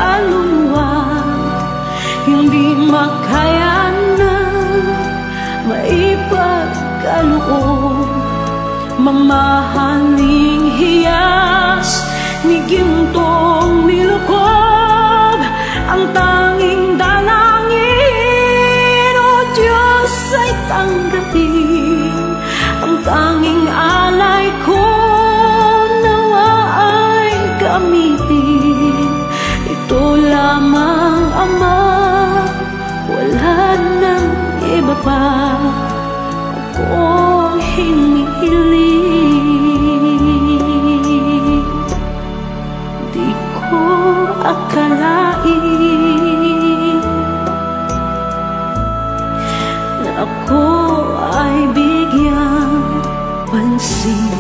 kaluluwa, hindi makaya na maipagkaloob. Mamahaling hiyas ni gintong nilukob, ang tanging dalangin, o Diyos, ay tanggapin. Ang tanging alay ko nawa ay gamitin. Ito lamang, Ama, wala nang iba pa akong hinihiling. Di ko akalain na ako ay bigyang pansin.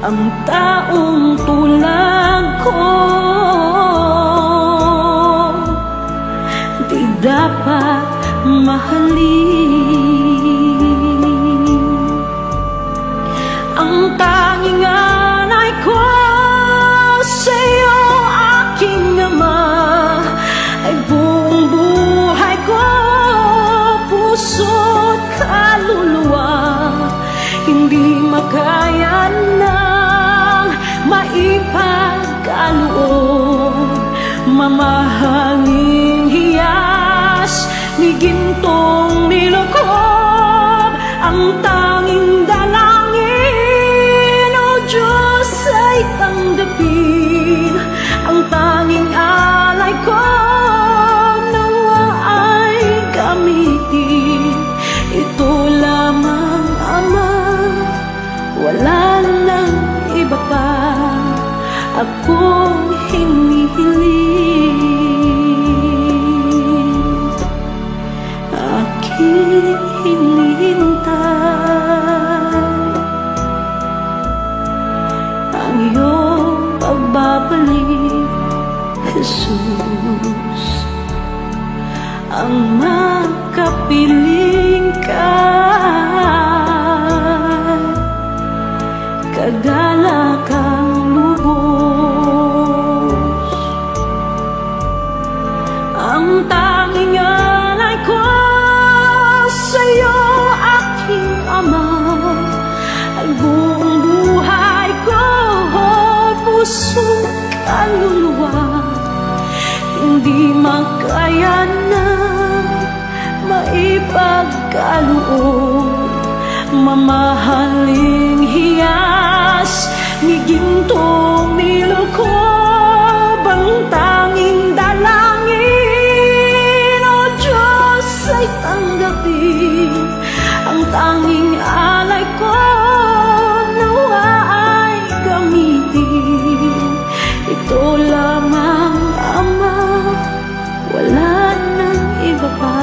Ang taong tulad ko di dapat mahalin. Ang tanging alay ko sa'yo, aking Ama, ay buong buhay ko, puso't kaluluwa. Hindi makaya nang maipagkaloob. Mamahaling hiyas ni gintong nilukob, ang tanging dalangin, o Diyos, ay tanggapin. Ang tanging alay ko nawa ay gamitin. Ito lamang, Ama, wala nang iba pa akong hinihiling. Aking hinihintay ang iyong pagbabalik, Jesus. Ang makapiling ka, kagalakang lubos. Ang tanging alay ko sa'yo, aking Ama, ay buong buhay ko, puso, kaluluwa. Hindi makaya na maipagkaloob. Mamahaling hiyas ni gintong nilukob, ang tanging dalangin, o Diyos, ay tanggapin. Ang tanging alay ko nawa ay gamitin. Ito lamang, Ama, wala nang iba pa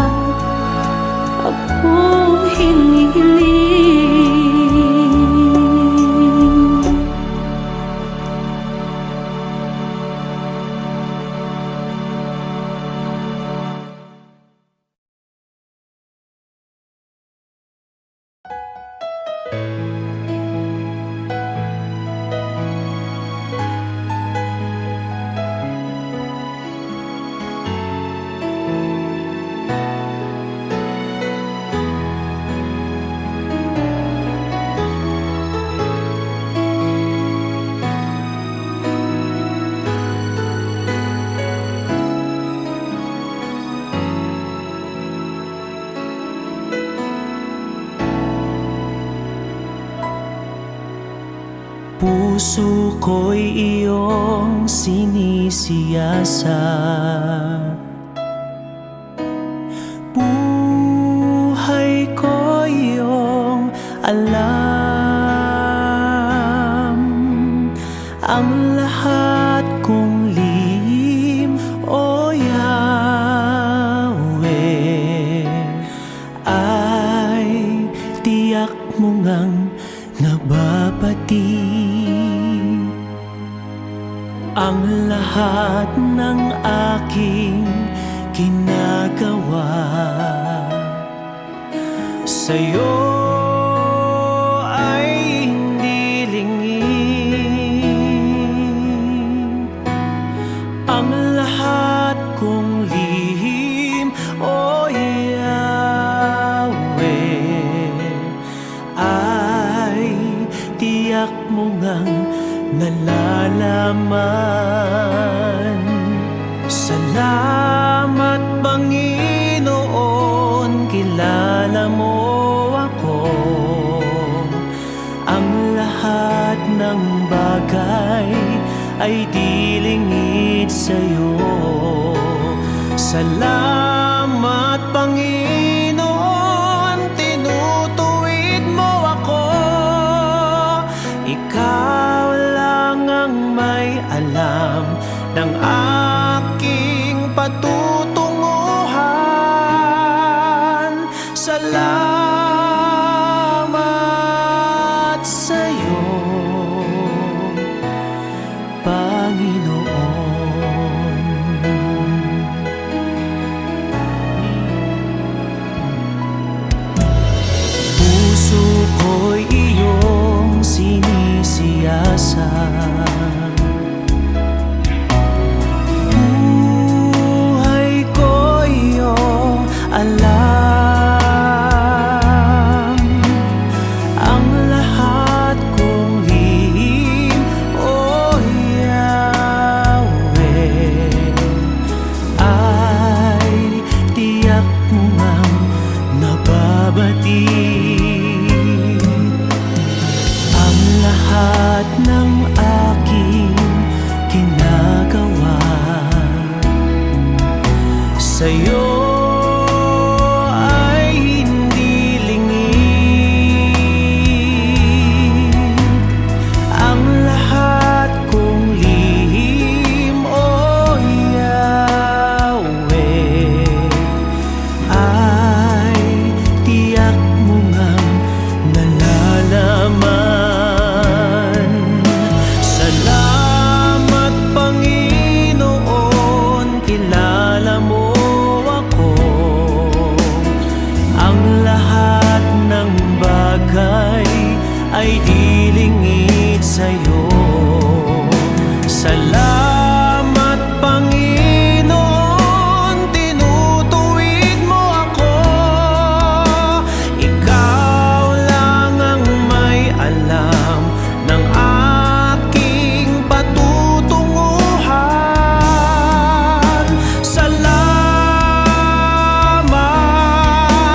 akong hinihiling. Puso ko'y iyong sinisiyasat, buhay ko iyong alam. Ang lahat kong lihim, o Yahweh, ay tiyak mo ngang nababati. Ang lahat ng aking ginagawa sa'yo ay hindi lingid. tiyak mo ngang nalalaman. Salamat Panginoon, kilala mo ako. Ang lahat ng bagay ay dilingid sa'yo. Salamat Panginoon, tinutuwid mo ako. Ikaw lang ang may alam ng aking patutunguhan. Salamat sa'yo, Panginoon. Puso ko'y iyong sinisiyasat. Buhay ko iyong alam. Ang lahat kong lihim, O Yahweh, ay tiyak mo ngang nababatid. Ang lahat ng aking ginagawa sa'yo ay hindi lingid. Ang lahat kong lihim, O Yahweh, ay tiyak mo ngang nalalaman. Salamat Panginoon, kilala mo ako. Ang lahat ng bagay ay dilingid sa'yo. Salamat Panginoon, tinutuwid mo ako. Ikaw lang ang may alam ng aking patutunguhan. Salamat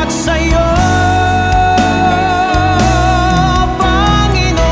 sa'yo, Panginoon.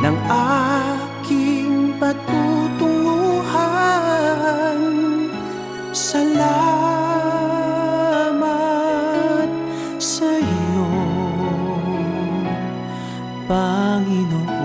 ng aking patutunguhan. Salamat sa iyo, Panginoon.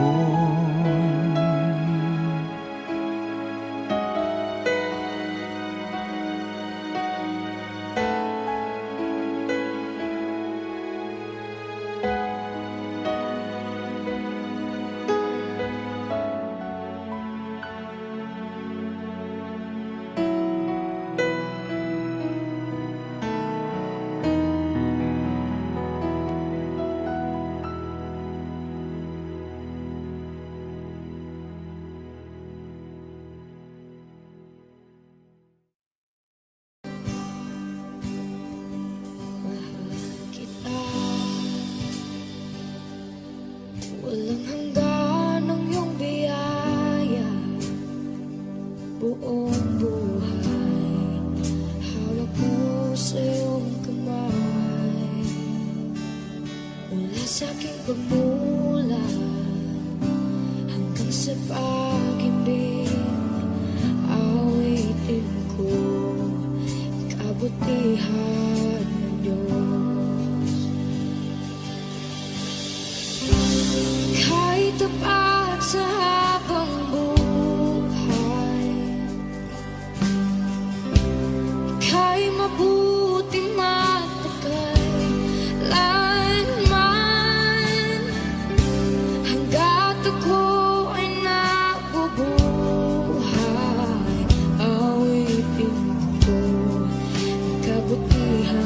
Walang hanggan ang iyong biyaya, buong buhay hawak mo sa iyong kamay. Mula sa aking pagmulat hanggang sa pag-ibig, awitin ko kabutihan ng Diyos. Kahit tapat sa habang buhay, ika'y mabuti matagay hanggat ako ay nabubuhay. Awitin ko ang kabutihan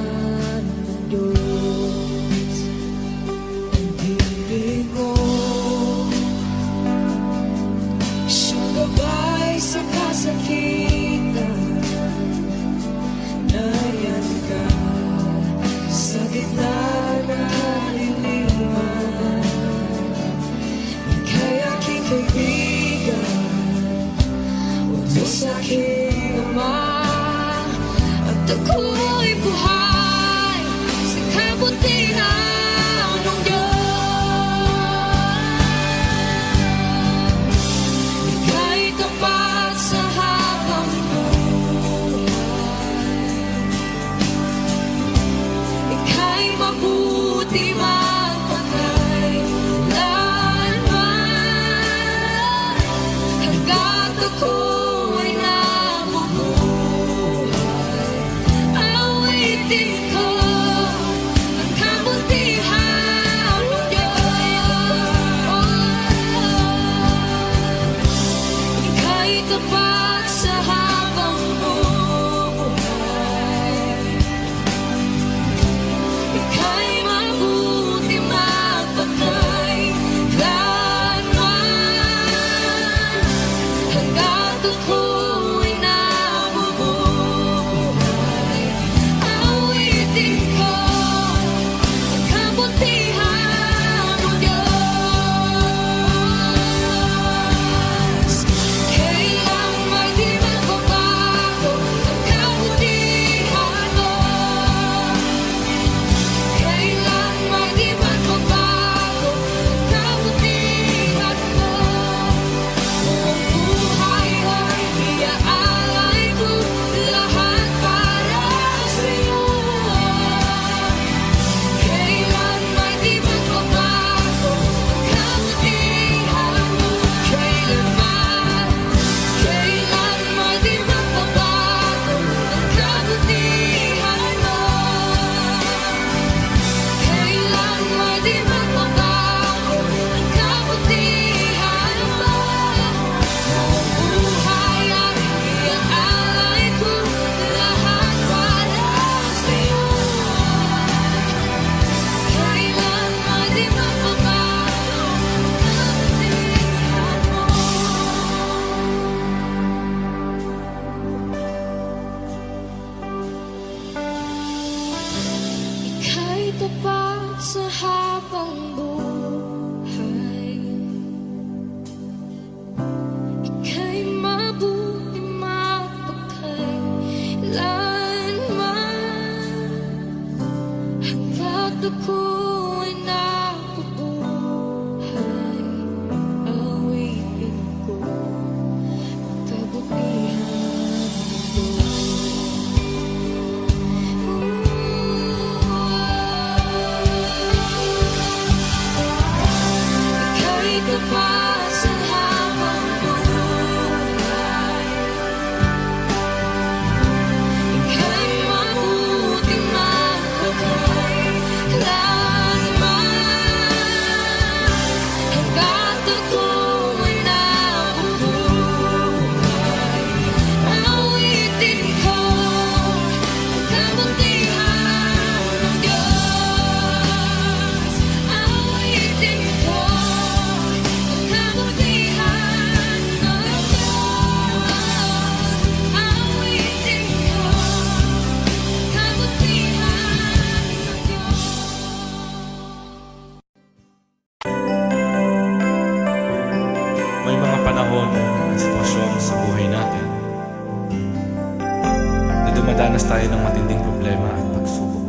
Nakakaranas tayo ng matinding problema at pagsubok.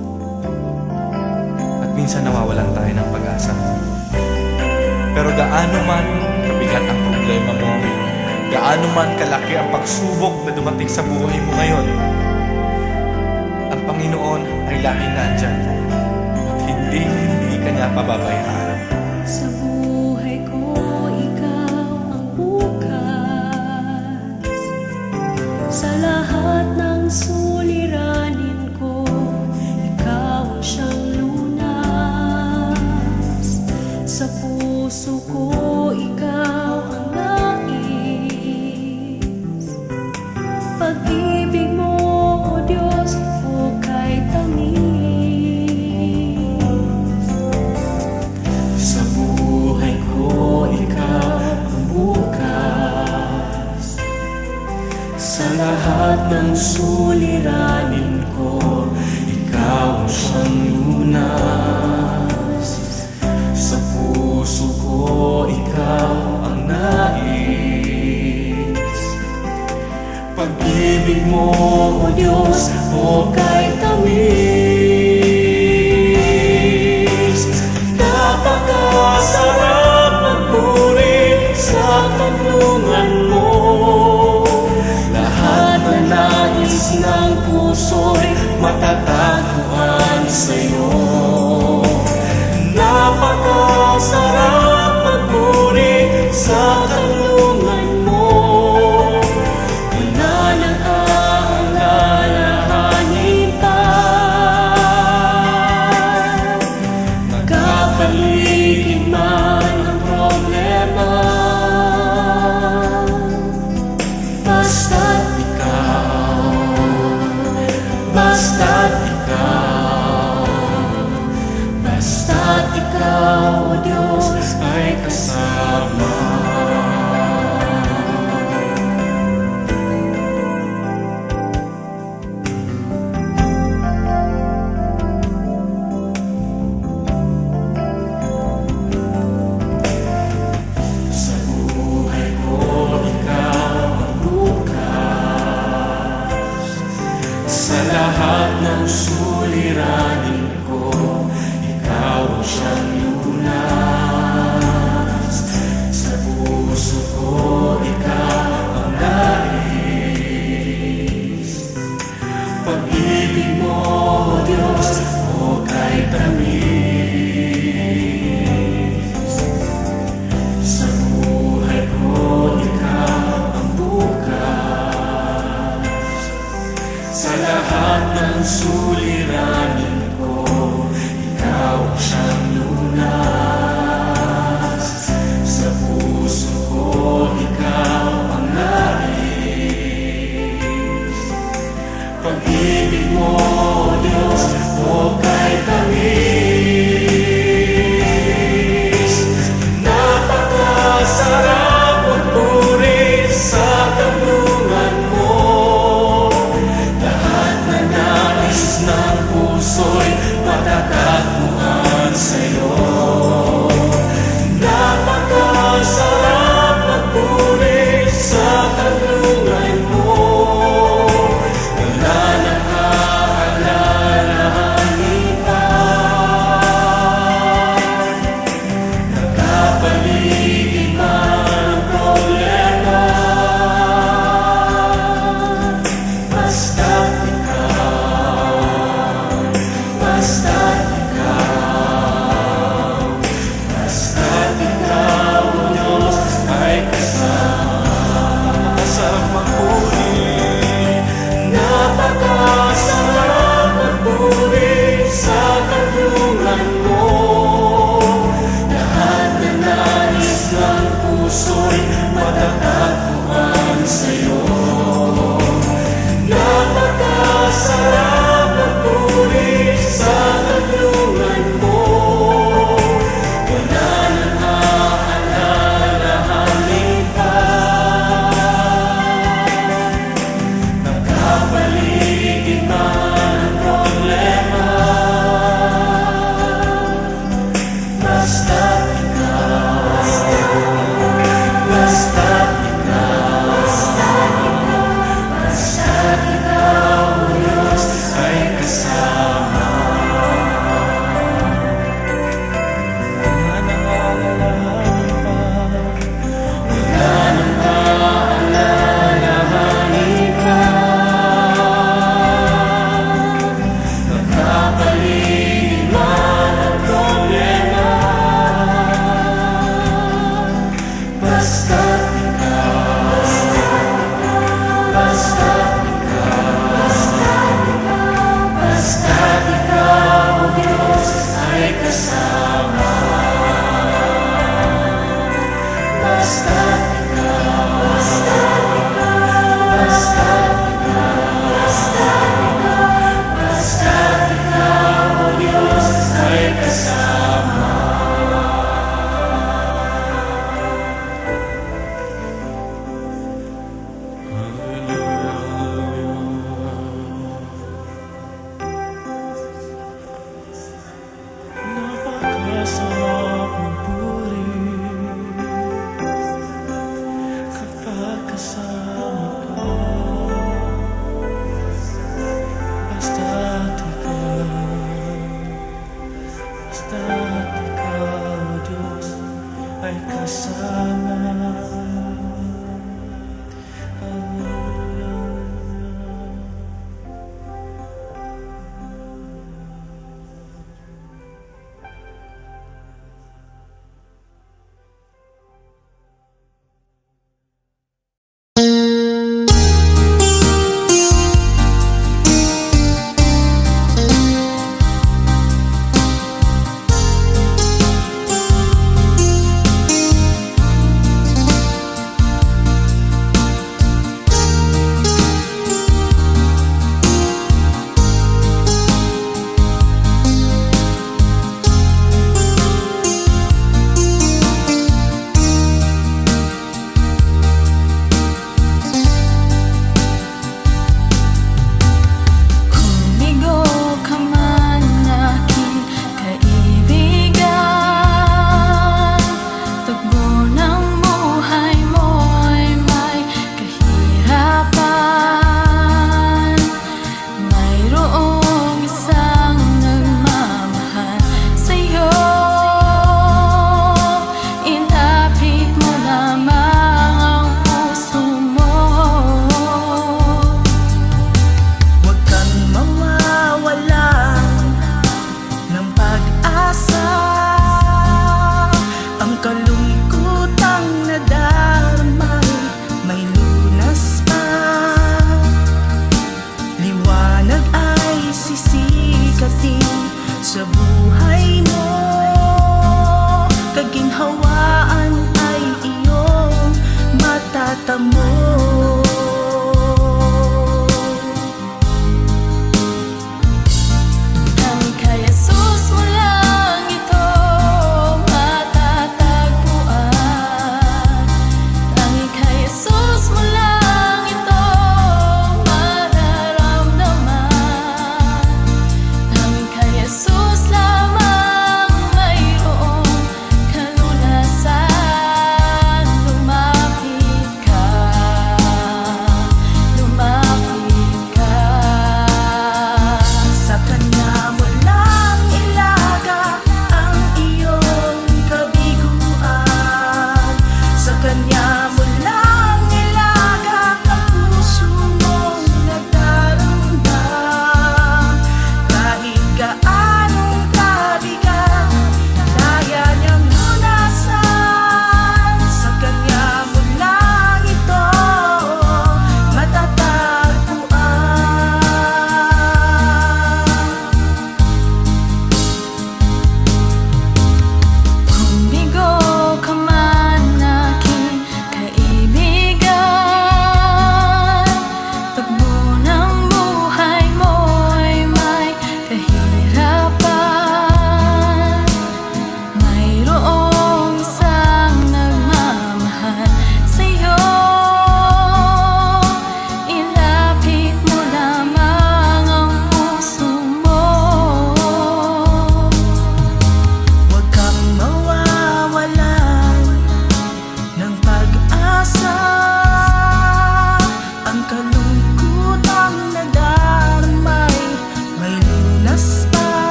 At minsan nawawalan tayo ng pag-asa. Pero gaano man kabigat ang problema mo, gaano man kalaki ang pagsubok na dumating sa buhay mo ngayon, ang Panginoon ay laging nandyan at hindi ka niya pababayaan. Sa buhay ko, ikaw ang bukas. Sa lahat ng suliranin ko, ikaw ang siyang lunas. Sa puso ko, ikaw ang nais. Pag-ibig mo, O Diyos, hukay tamis. Sa buhay ko, ikaw ang bukas. Sa lahat ng suliranin ko, ikaw ang siyang lunas. Sa puso ko, ikaw ang nais. Pag-ibig mo, O Diyos, hukay tamis. Napakasarap magpuri sa tanungan mo. Lahat na nais ng puso'y matatagpuan sa'yo. Napakasarap magpuri sa tanungan mo. Wala nang aalalahanin pa. Nagkapaligid man ang problema, basta't ikaw, basta't ikaw, basta't ikaw, O Diyos, ay kasama. Sa buhay ko, ikaw ang bukas. Sa lahat ng suliranin ko, ikaw ang siyang lunas. mata mo. Tanging kay Jesus mo lang ito matatagpuan. Tanging kay Jesus mo lang ito mararamdaman. Tanging kay Jesus lamang mayroong kalunasan. Lumapit ka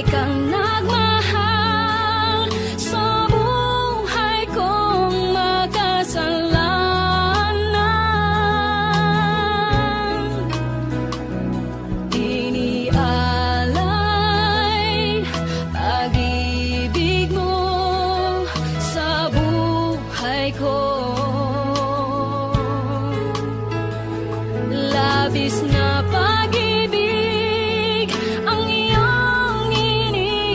kang nagmahal sa buhay kong makasalanan. Inialay pag-ibig mo sa buhay ko. Labis na pag-ibig ang iyong iniaalay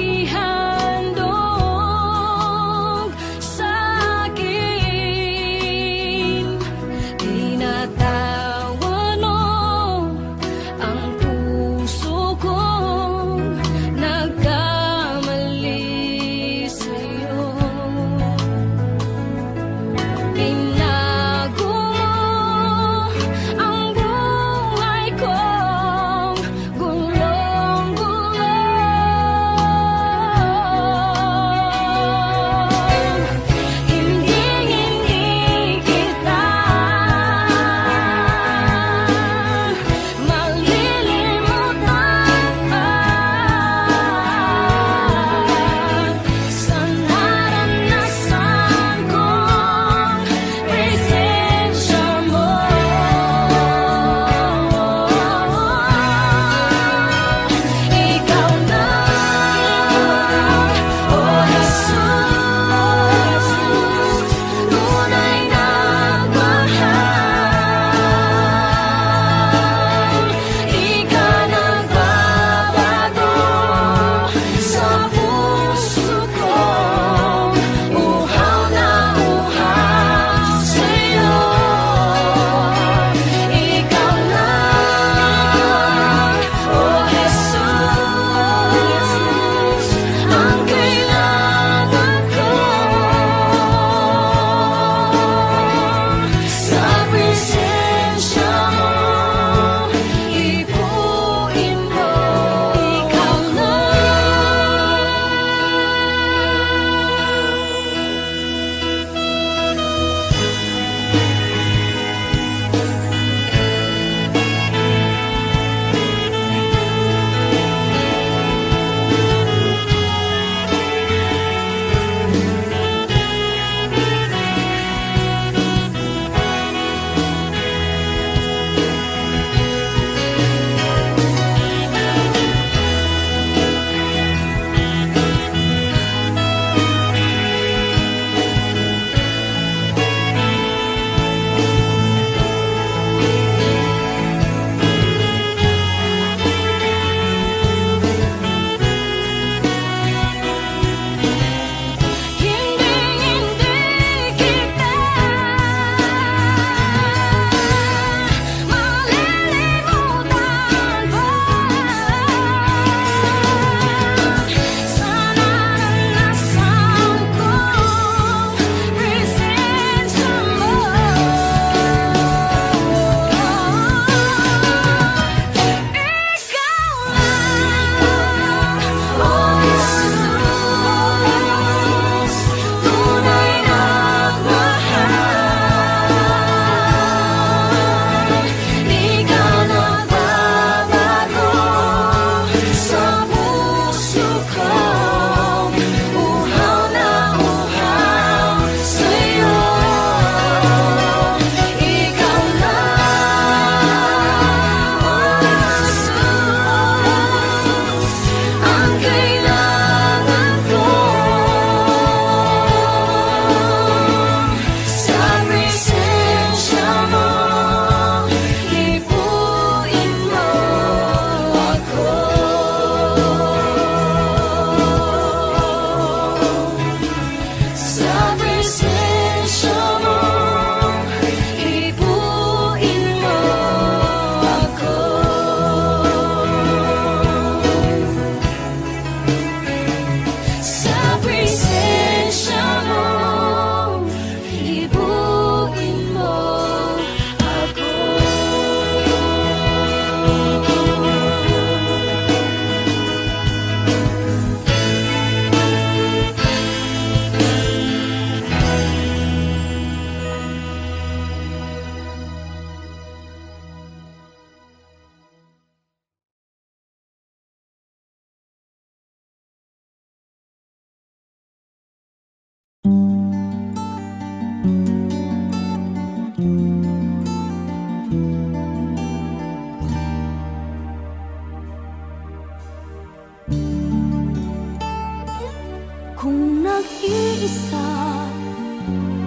nag-iisa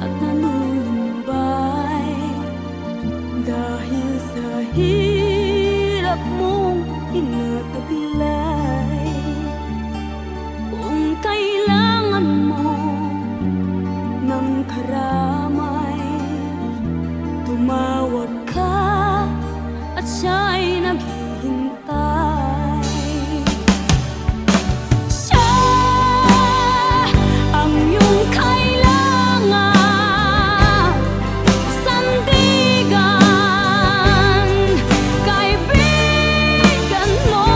at nanunumbay dahil sa hirap mong inataglay. Kung kailangan mo ng karamay, tumawag ka at siya'y naghihintay. Siya ang iyong kailangan, sandigan, kaibigan mo.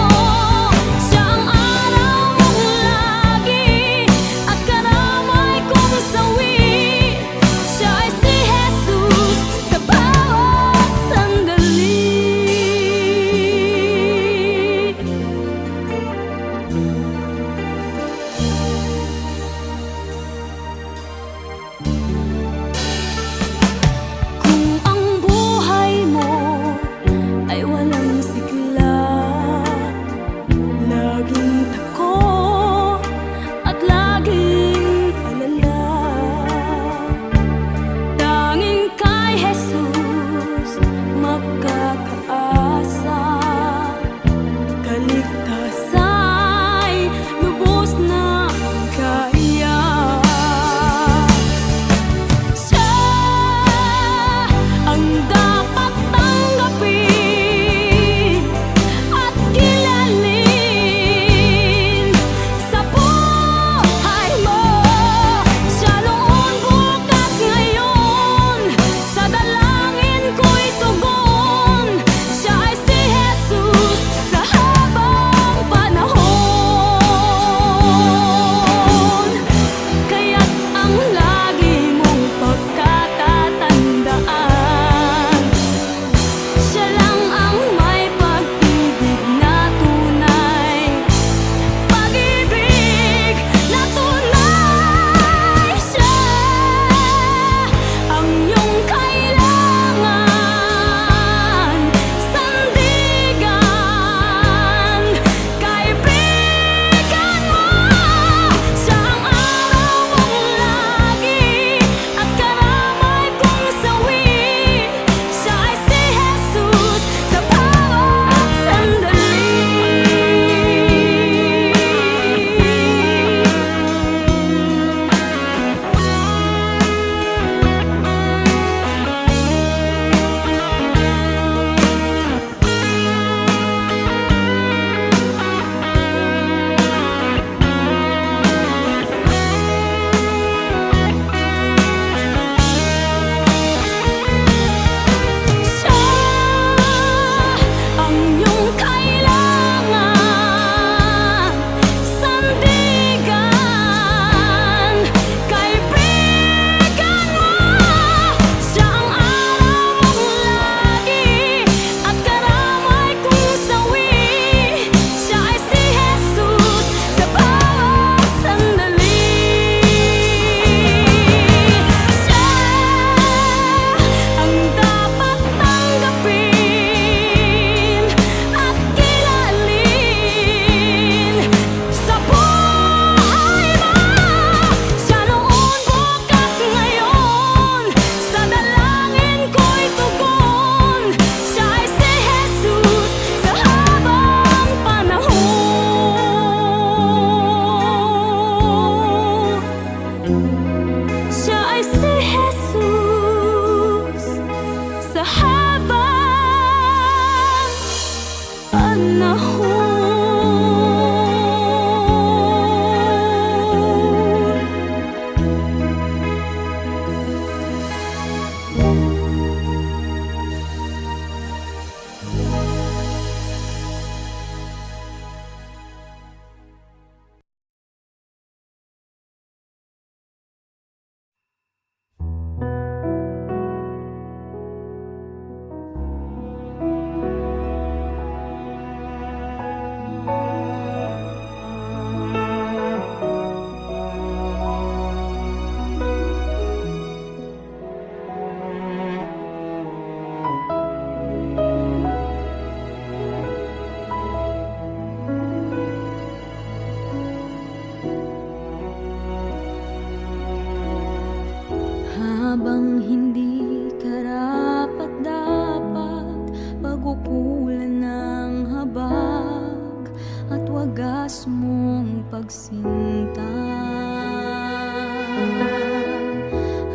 mong pagsinta.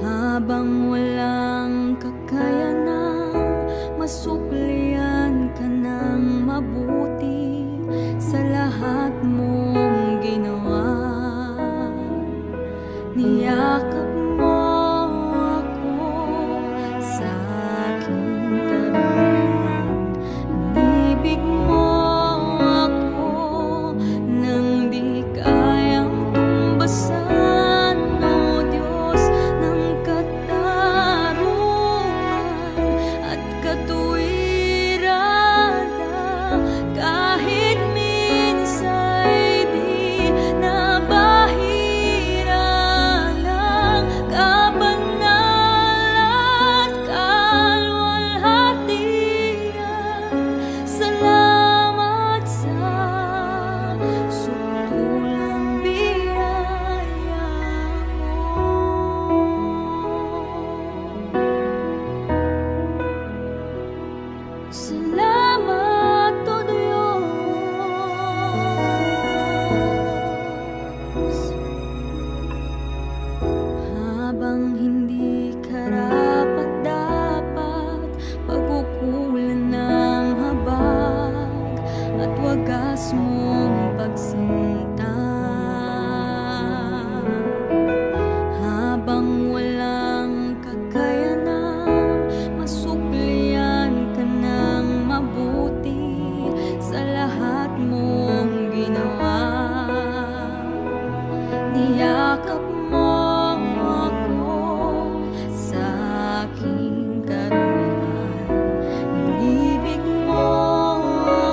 Habang walang kakayanang masuklian ka ng mabuti sa lahat mong ginawa. Niyakap mo ako sa aking tabi. Inibig mo ako nang di kayang tumbasan, O Diyos ng katarungan at katuwiran, kahit minsa'y di nabahira ng kabanal at kalwalhatian. Salamat sa sutulang biyaya mo. Salamat, O Diyos. Habang hindi karapat-dapat, pagkukulan ng habag at wagas mong pagsinta. Habang walang kakayanang masuklian ka ng mabuti sa lahat mong ginawa. Niyakap mo ako sa aking karumihan. Inibig mo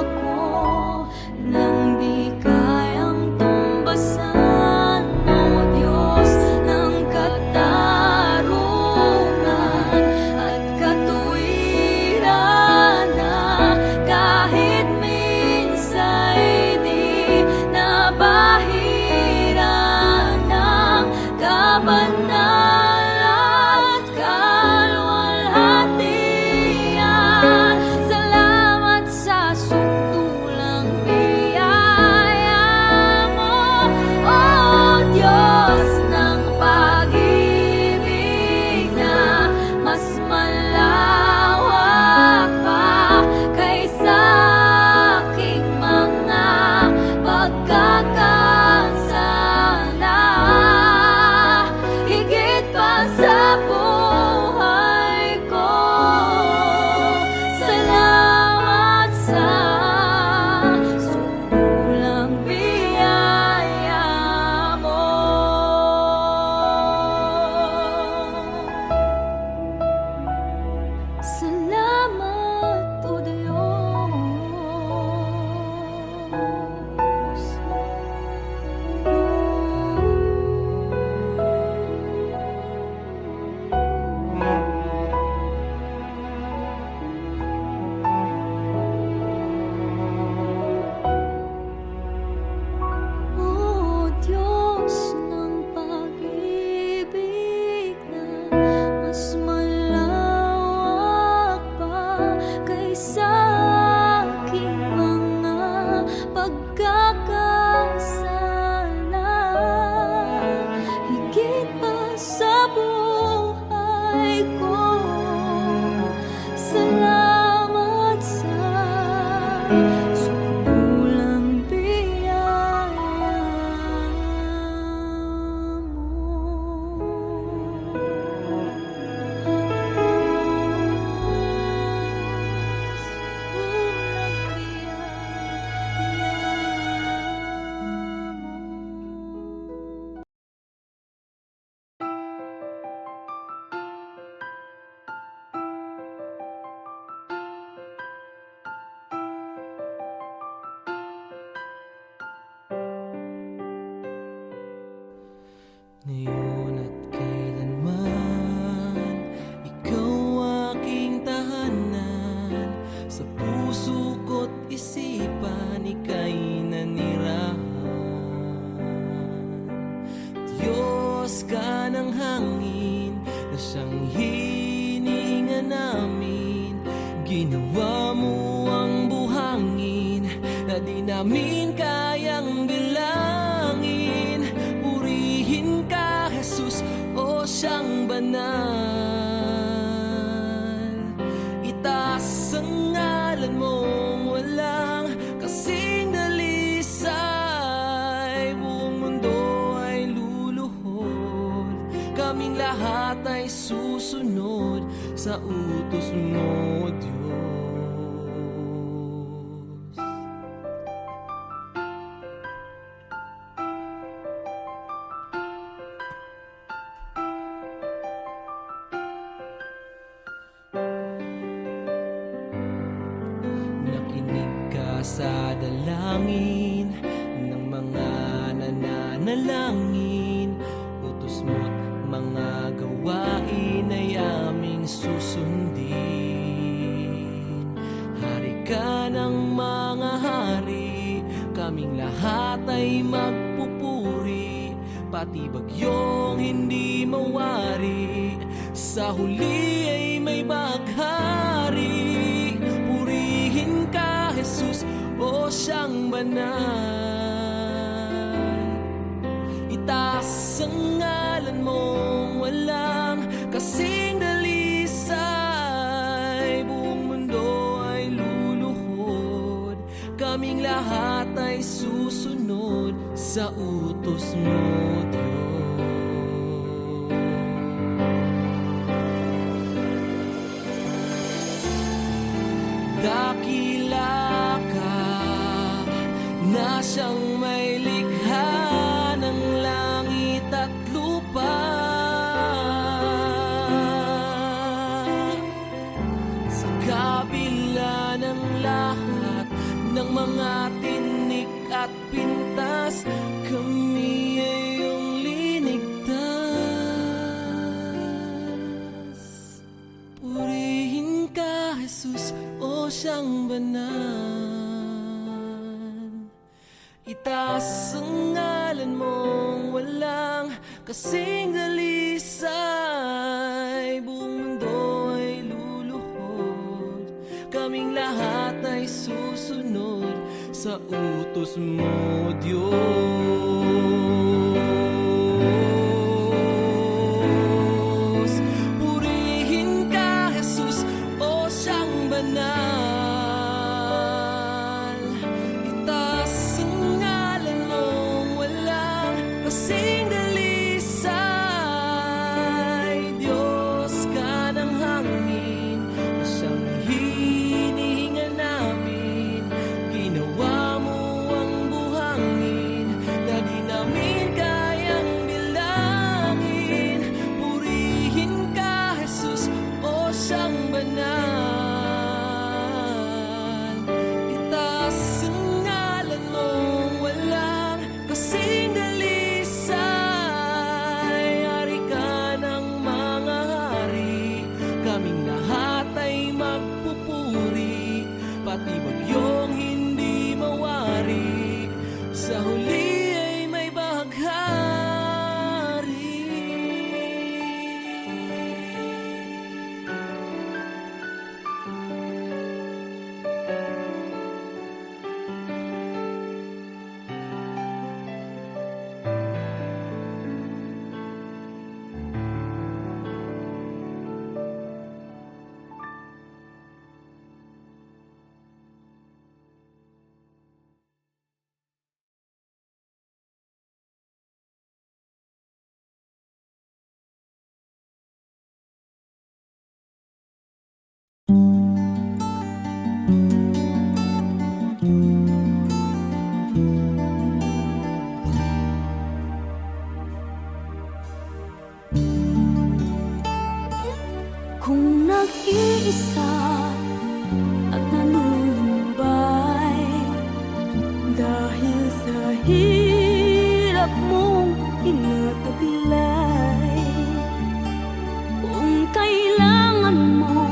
ako nang di kayang tumbasan, O Diyos ng katarungan at katuwiran, kahit minsa'y di nabahira ng kabanal at kalwalhatian. Salamat sa sutulang biyaya mo, O Diyos ng pag-ibig na mas malawak pa kaysa aking mga pagkakasala. Higit pa sa buhay ko, salamat sa sutulang biyaya mo. Salamat, O Diyos. O Diyos ng pag-ibig na mas malawak pa kaysa aking mga pagkakasala. Higit pa sa buhay ko, salamat sa sutulang biyaya Ngayon at kailanman, ikaw aking tahanan. Sa puso ko't isipan, ika'y nanirahan. Diyos ka ng hangin, na siyang hininga namin. Ginawa mo ang buhangin, na di namin kayang bilang. banal. Itaas ang ngalan mong walang kasing dalisay. Buong mundo ay luluhod, kaming lahat ay susunod sa utos mo, Diyos. Nakinig ka sa dalangin ng mga nananalangin. Utos mo't mga gawain ay aming susundin. Hari ka ng mga hari, kaming lahat ay magpupuri. Pati bagyong hindi mawari, sa huli ay may baghari. Purihin ka, Jesus, o siyang banal. Itaas ang ngalan mong walang kasing dalisay. Buong mundo ay luluhod, kaming lahat ay susunod sa utos mo, Diyos. Dakila ka na siyang may likha ng langit at lupa. Sa kabila ng lahat ng mga tinik at pintas, kami ay iyong linigtas. Purihin ka, Jesus, o siyang banal. Itaas ang ngalan mong walang kasing dalisay. Buong mundo ay luluhod, kaming lahat ay susunod sa utos mo, Diyos. Purihin ka, Jesus, o siyang banal. Itaas ang ngalan mong walang kasing dalisay. Diyos ka ng hangin, na siyang hinihinga namin. Ginawa mo ang buhangin na di namin kayang bilangin. Purihin ka, Jesus, o siyang banal. Itaas ang ngalan mong walang kasing dalisay. Hari ka ng mga hari, kaming lahat ay magpupuri. Pati bagyong hindi mawari, sa huli ay may baghari. Kung nag-iisa at nanunumbay dahil sa hirap mong tinataglay, kung kailangan mo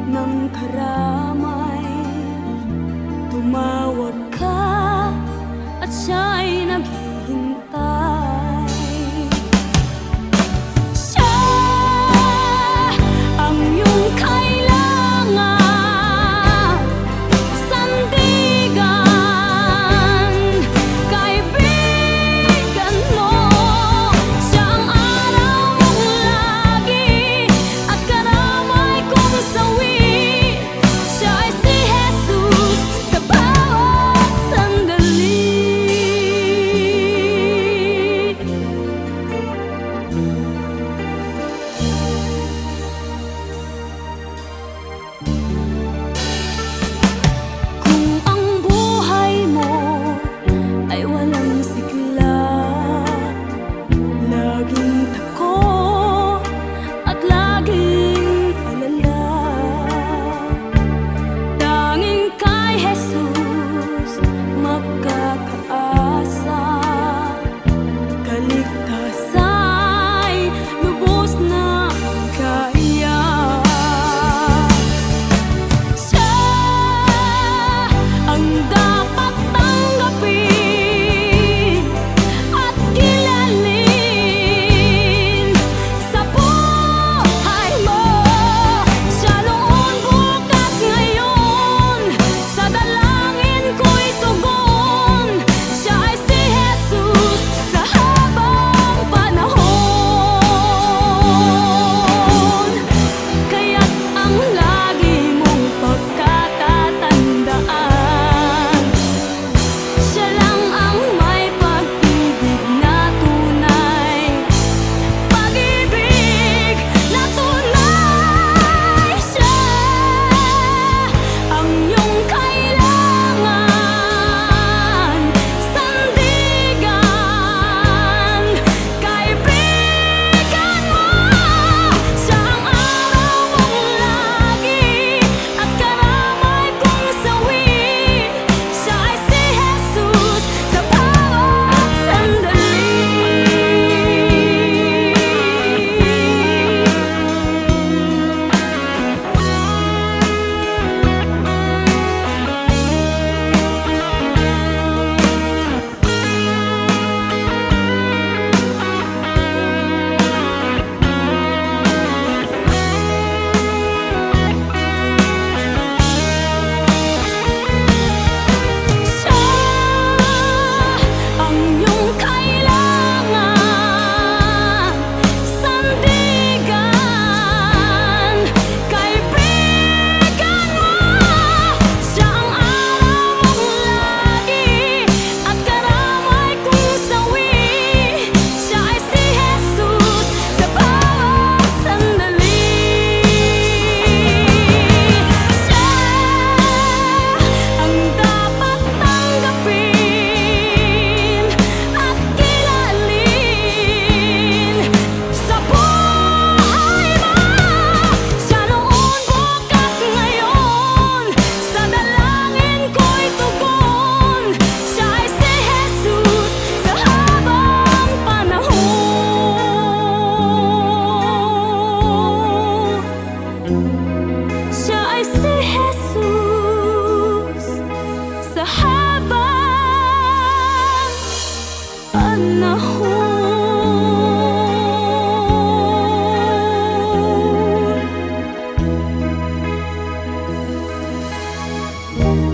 ng karamay, tumawag ka at siya'y naghihintay. Siya ang iyong kailangan, sandigan, kaibigan mo. Siya ang araw mong Pag